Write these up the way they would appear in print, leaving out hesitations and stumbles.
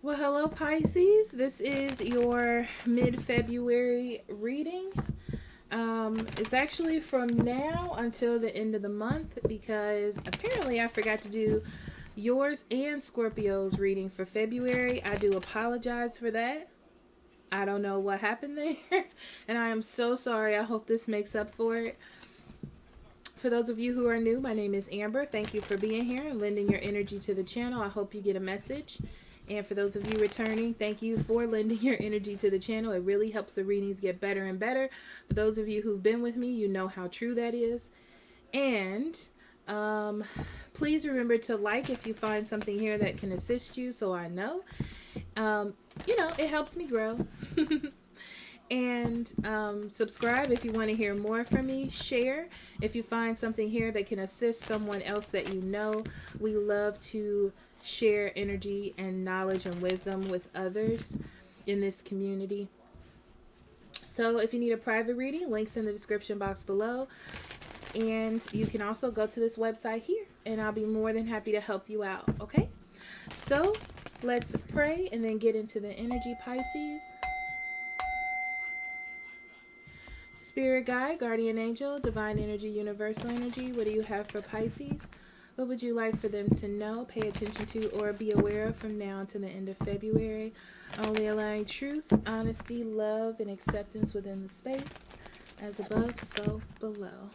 Well, hello, Pisces. This is your mid February reading. It's actually from now until the end of the month because apparently I forgot to do yours and Scorpio's reading for February. I do apologize for that. I don't know what happened there, and I am so sorry. I hope this makes up for it. For those of you who are new, my name is Amber. Thank you for being here and lending your energy to the channel. I hope you get a message. And for those of you returning, thank you for lending your energy to the channel. It really helps the readings get better and better. For those of you who've been with me, you know how true that is. And please remember to like if you find something here that can assist you so I know. It helps me grow. And subscribe if you want to hear more from me. Share if you find something here that can assist someone else that you know. We love to share energy and knowledge and wisdom with others in this community. So if you need a private reading, links in the description box below. And you can also go to this website here, and I'll be more than happy to help you out, okay? So let's pray and then get into the energy, Pisces. Spirit guide, guardian angel, divine energy, universal energy, what do you have for Pisces? What would you like for them to know, pay attention to, or be aware of from now until the end of February? Only allowing truth, honesty, love, and acceptance within the space. As above, so below.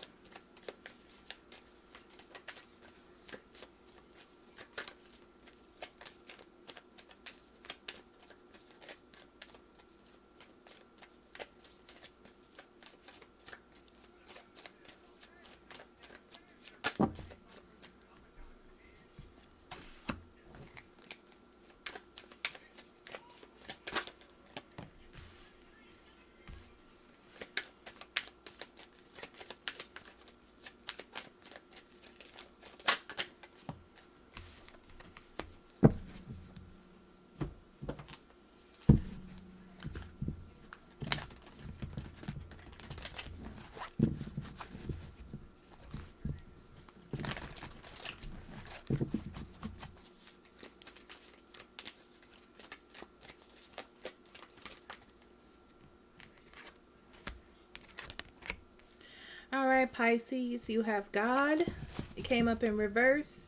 All right, Pisces, you have God. It came up in reverse.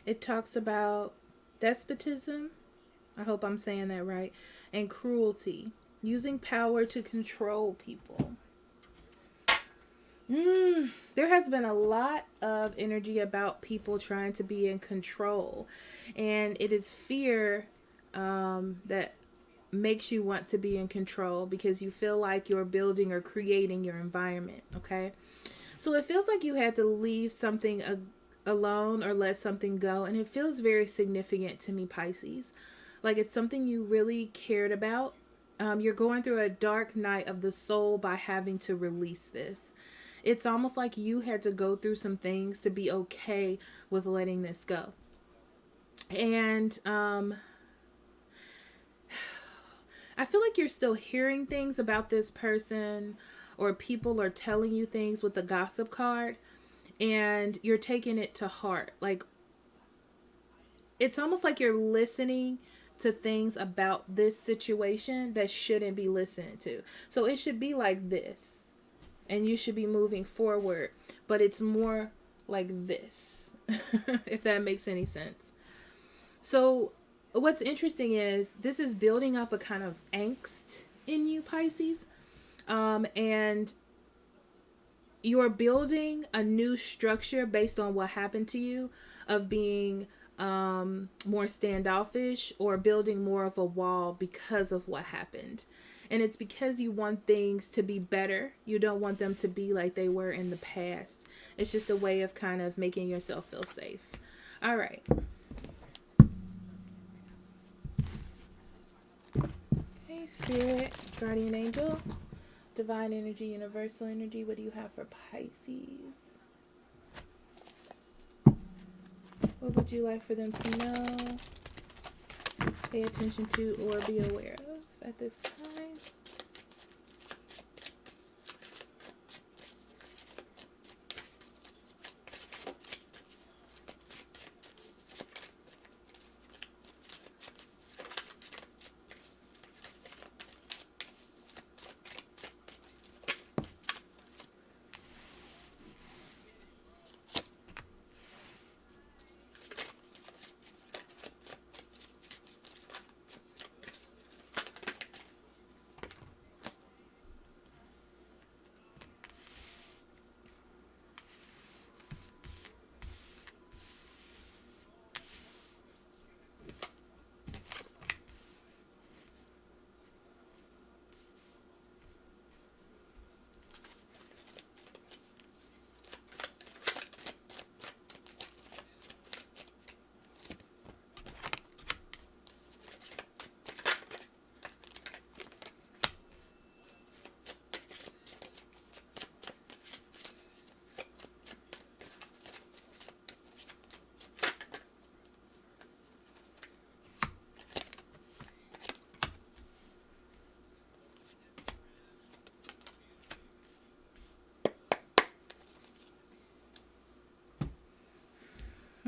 It talks about despotism. I hope I'm saying that right. And cruelty. Using power to control people. There has been a lot of energy about people trying to be in control. And it is fear that makes you want to be in control because you feel like you're building or creating your environment, okay? So it feels like you had to leave something alone or let something go, and it feels very significant to me, Pisces. Like it's something you really cared about. You're going through a dark night of the soul by having to release this. It's almost like you had to go through some things to be okay with letting this go. And I feel like you're still hearing things about this person, or people are telling you things with the gossip card, and you're taking it to heart. Like it's almost like you're listening to things about this situation that shouldn't be listened to. So it should be like this, and you should be moving forward, but it's more like this, if that makes any sense. So what's interesting is this is building up a kind of angst in you, Pisces. And you're building a new structure based on what happened to you of being more standoffish, or building more of a wall because of what happened. And it's because you want things to be better. You don't want them to be like they were in the past. It's just a way of kind of making yourself feel safe. All right. Hey, Spirit, Guardian Angel, Divine Energy, Universal Energy, what do you have for Pisces? What would you like for them to know, pay attention to, or be aware of at this time?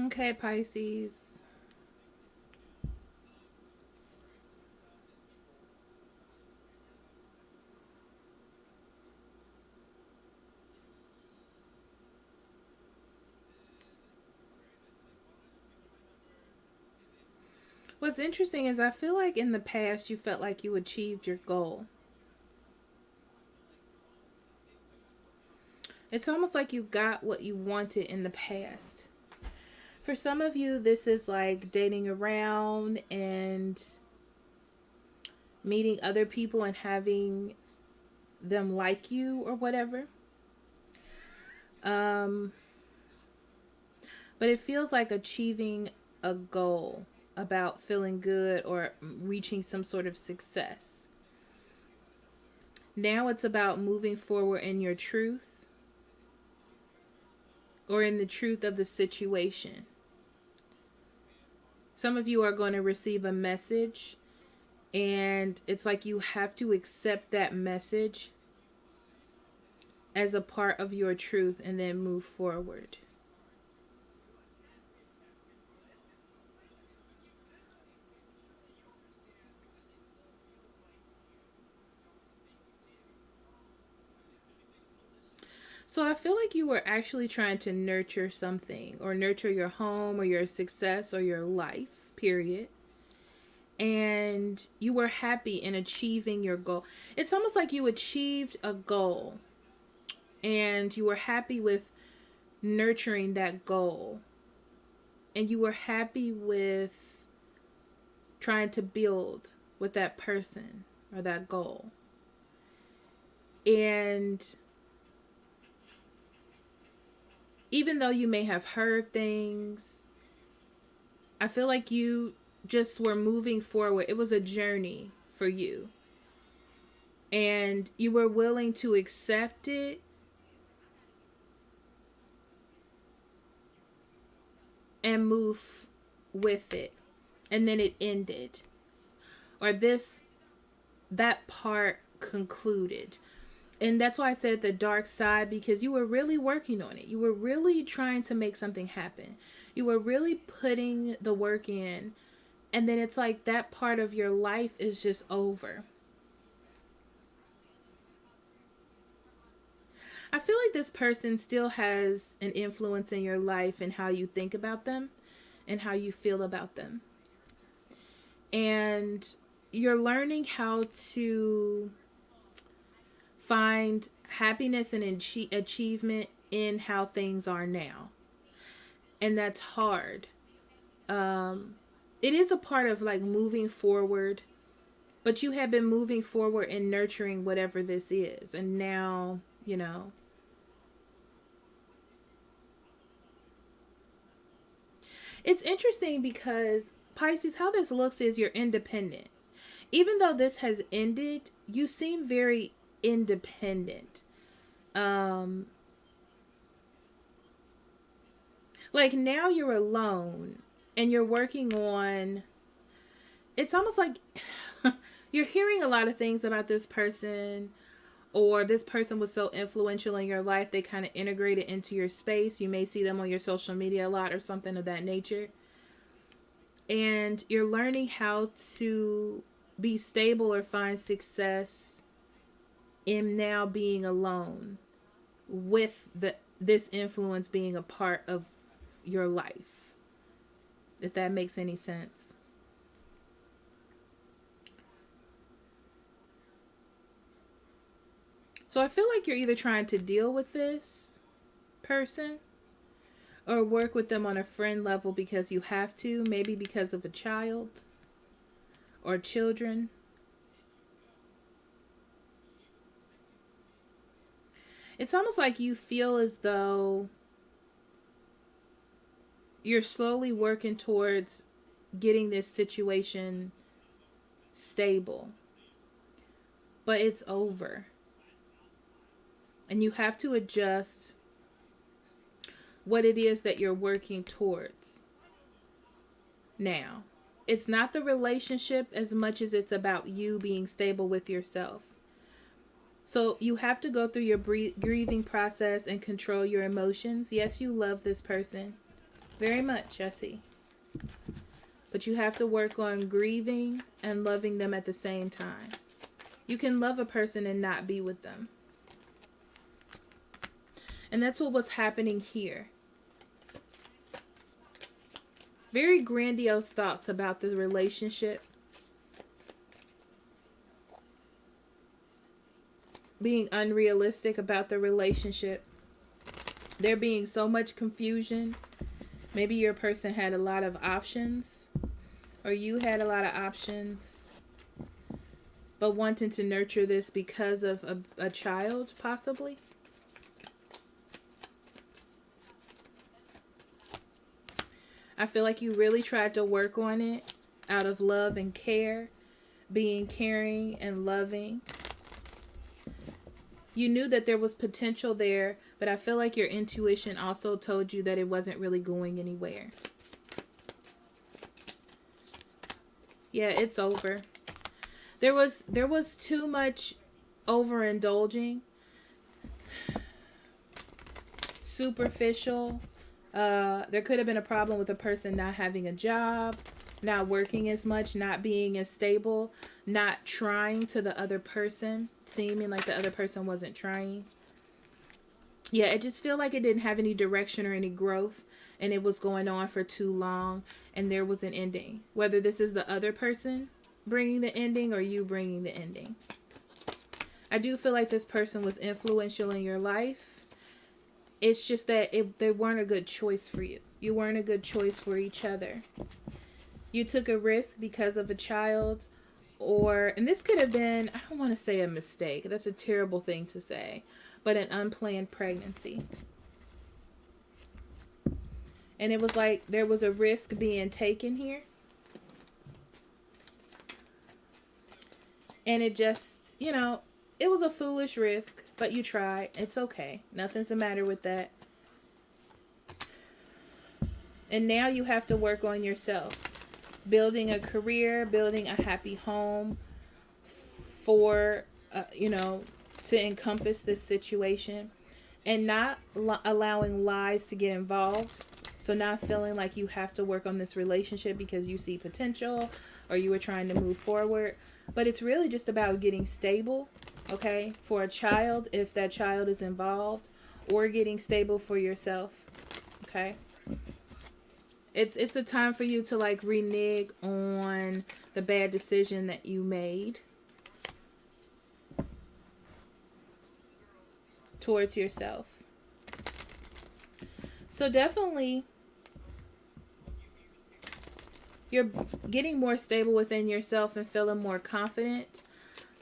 Okay, Pisces. What's interesting is I feel like in the past you felt like you achieved your goal. It's almost like you got what you wanted in the past. For some of you, this is like dating around and meeting other people and having them like you or whatever. Um, but it feels like achieving a goal about feeling good or reaching some sort of success. Now it's about moving forward in your truth or in the truth of the situation. Some of you are going to receive a message, and it's like you have to accept that message as a part of your truth and then move forward. So I feel like you were actually trying to nurture something or nurture your home or your success or your life, period. And you were happy in achieving your goal. It's almost like you achieved a goal and you were happy with nurturing that goal. And you were happy with trying to build with that person or that goal. And even though you may have heard things, I feel like you just were moving forward. It was a journey for you. And you were willing to accept it and move with it. And then it ended. Or that part concluded. And that's why I said the dark side, because you were really working on it. You were really trying to make something happen. You were really putting the work in. And then it's like that part of your life is just over. I feel like this person still has an influence in your life and how you think about them and how you feel about them. And you're learning how to find happiness and achievement in how things are now. And that's hard. It is a part of like moving forward, but you have been moving forward and nurturing whatever this is. And now, it's interesting because Pisces, how this looks is you're independent. Even though this has ended, you seem very independent. Like now you're alone and you're working on, it's almost like you're hearing a lot of things about this person, or this person was so influential in your life they kind of integrated into your space. You may see them on your social media a lot or something of that nature. And you're learning how to be stable or find success in now being alone with this influence being a part of your life, if that makes any sense. So I feel like you're either trying to deal with this person or work with them on a friend level because you have to, maybe because of a child or children. It's almost like you feel as though you're slowly working towards getting this situation stable, but it's over. And you have to adjust what it is that you're working towards now. It's not the relationship as much as it's about you being stable with yourself. So you have to go through your grieving process and control your emotions. Yes, you love this person. Very much, I see. But you have to work on grieving and loving them at the same time. You can love a person and not be with them. And that's what was happening here. Very grandiose thoughts about the relationship. Being unrealistic about the relationship. There being so much confusion. Maybe your person had a lot of options. Or you had a lot of options. But wanting to nurture this because of a child, possibly. I feel like you really tried to work on it out of love and care, being caring and loving. You knew that there was potential there, but I feel like your intuition also told you that it wasn't really going anywhere. Yeah, it's over. There was too much overindulging, superficial. There could have been a problem with a person not having a job, not working as much, not being as stable, not trying to the other person, seeming like the other person wasn't trying. Yeah, it just feel like it didn't have any direction or any growth, and it was going on for too long, and there was an ending. Whether this is the other person bringing the ending or you bringing the ending. I do feel like this person was influential in your life. It's just that they weren't a good choice for you. You weren't a good choice for each other. You took a risk because of a child, and this could have been, I don't want to say a mistake. That's a terrible thing to say, but an unplanned pregnancy. And it was like there was a risk being taken here. And it just, it was a foolish risk, but you tried. It's okay. Nothing's the matter with that. And now you have to work on yourself. Building a career, building a happy home for, to encompass this situation. And not allowing lies to get involved. So not feeling like you have to work on this relationship because you see potential or you were trying to move forward. But it's really just about getting stable, okay, for a child if that child is involved, or getting stable for yourself, okay? It's a time for you to renege on the bad decision that you made towards yourself. So definitely you're getting more stable within yourself and feeling more confident.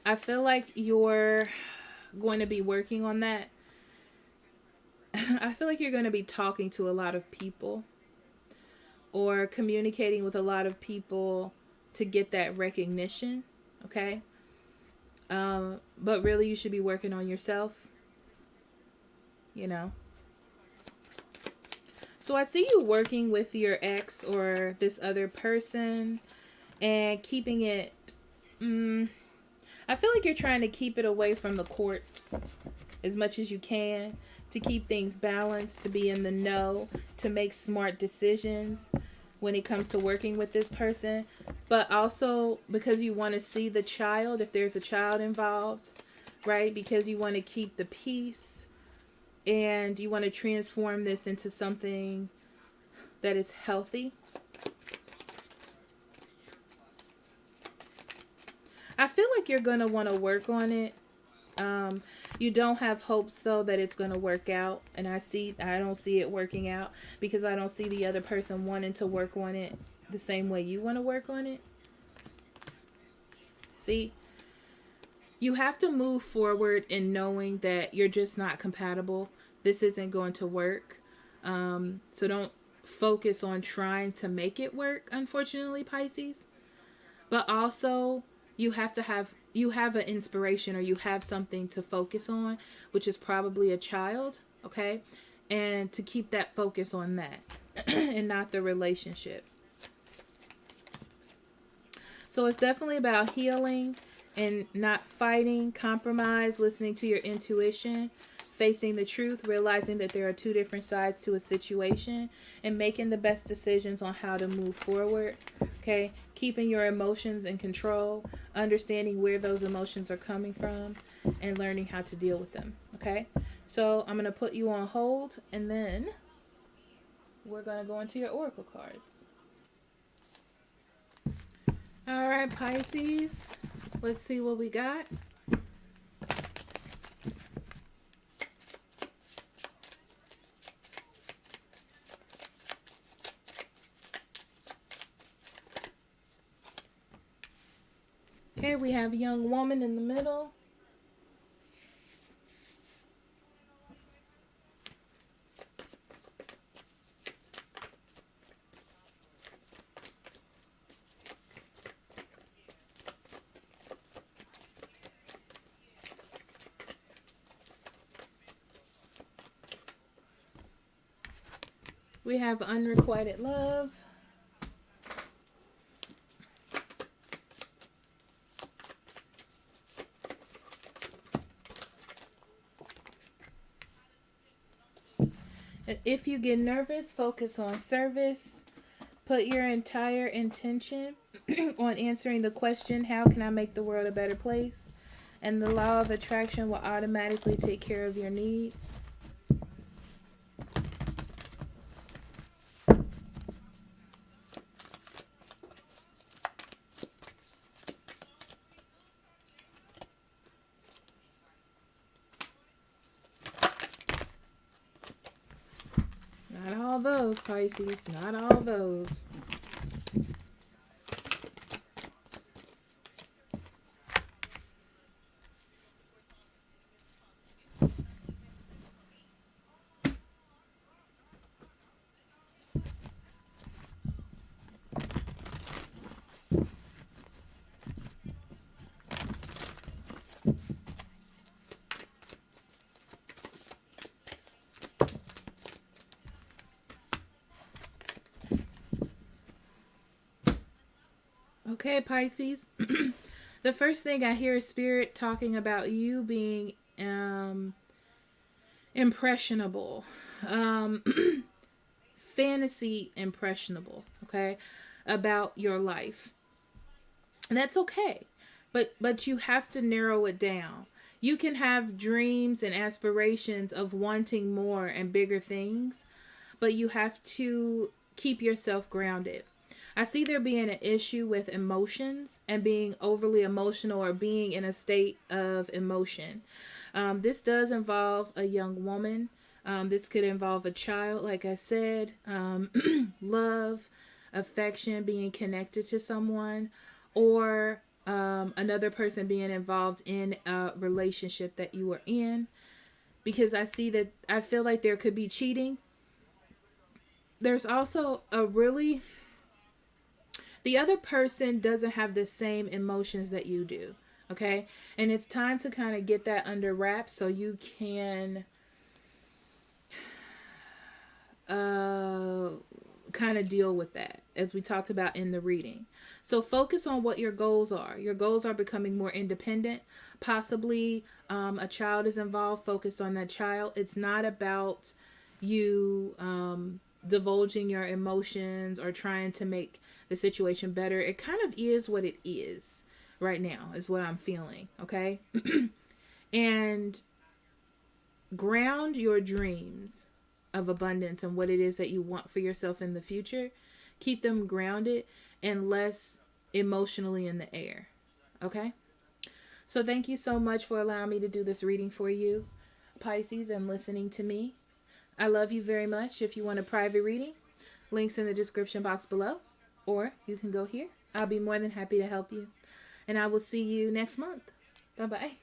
I feel like you're going to be working on that. I feel like you're going to be talking to a lot of people or communicating with a lot of people to get that recognition, okay? But really you should be working on yourself, So I see you working with your ex or this other person and keeping it, I feel like you're trying to keep it away from the courts as much as you can, to keep things balanced, to be in the know, to make smart decisions when it comes to working with this person. But also because you want to see the child, if there's a child involved, right? Because you want to keep the peace. And you want to transform this into something that is healthy. I feel like you're going to want to work on it. You don't have hopes, though, that it's going to work out. And I don't see it working out because I don't see the other person wanting to work on it the same way you want to work on it. See? You have to move forward in knowing that you're just not compatible. This isn't going to work. So don't focus on trying to make it work, unfortunately, Pisces. But also, you have an inspiration, or you have something to focus on, which is probably a child, okay? And to keep that focus on that and not the relationship. So it's definitely about healing and not fighting, compromise, listening to your intuition, facing the truth, realizing that there are two different sides to a situation, and making the best decisions on how to move forward. Okay, keeping your emotions in control, understanding where those emotions are coming from, and learning how to deal with them. Okay, so I'm going to put you on hold, and then we're going to go into your oracle cards. All right, Pisces, let's see what we got. Okay, we have a young woman in the middle. We have unrequited love. If you get nervous, focus on service. Put your entire intention on answering the question, how can I make the world a better place? And the law of attraction will automatically take care of your needs. Not all those, Pisces. Not all those. Okay, Pisces. The first thing I hear is Spirit talking about you being impressionable. Fantasy impressionable, okay? About your life. And that's okay. But you have to narrow it down. You can have dreams and aspirations of wanting more and bigger things, but you have to keep yourself grounded. I see there being an issue with emotions and being overly emotional or being in a state of emotion. This does involve a young woman. This could involve a child, like I said, love, affection, being connected to someone, or another person being involved in a relationship that you are in. Because I feel like there could be cheating. There's also the other person doesn't have the same emotions that you do. Okay. And it's time to kind of get that under wraps so you can kind of deal with that, as we talked about in the reading. So focus on what your goals are. Your goals are becoming more independent. Possibly a child is involved. Focus on that child. It's not about you divulging your emotions or trying to make the situation better. It kind of is what it is right now, is what I'm feeling. Okay. And ground your dreams of abundance and what it is that you want for yourself in the future. Keep them grounded and less emotionally in the air. Okay? So thank you so much for allowing me to do this reading for you, Pisces, and listening to me. I love you very much. If you want a private reading, links in the description box below, or you can go here. I'll be more than happy to help you. And I will see you next month. Bye-bye.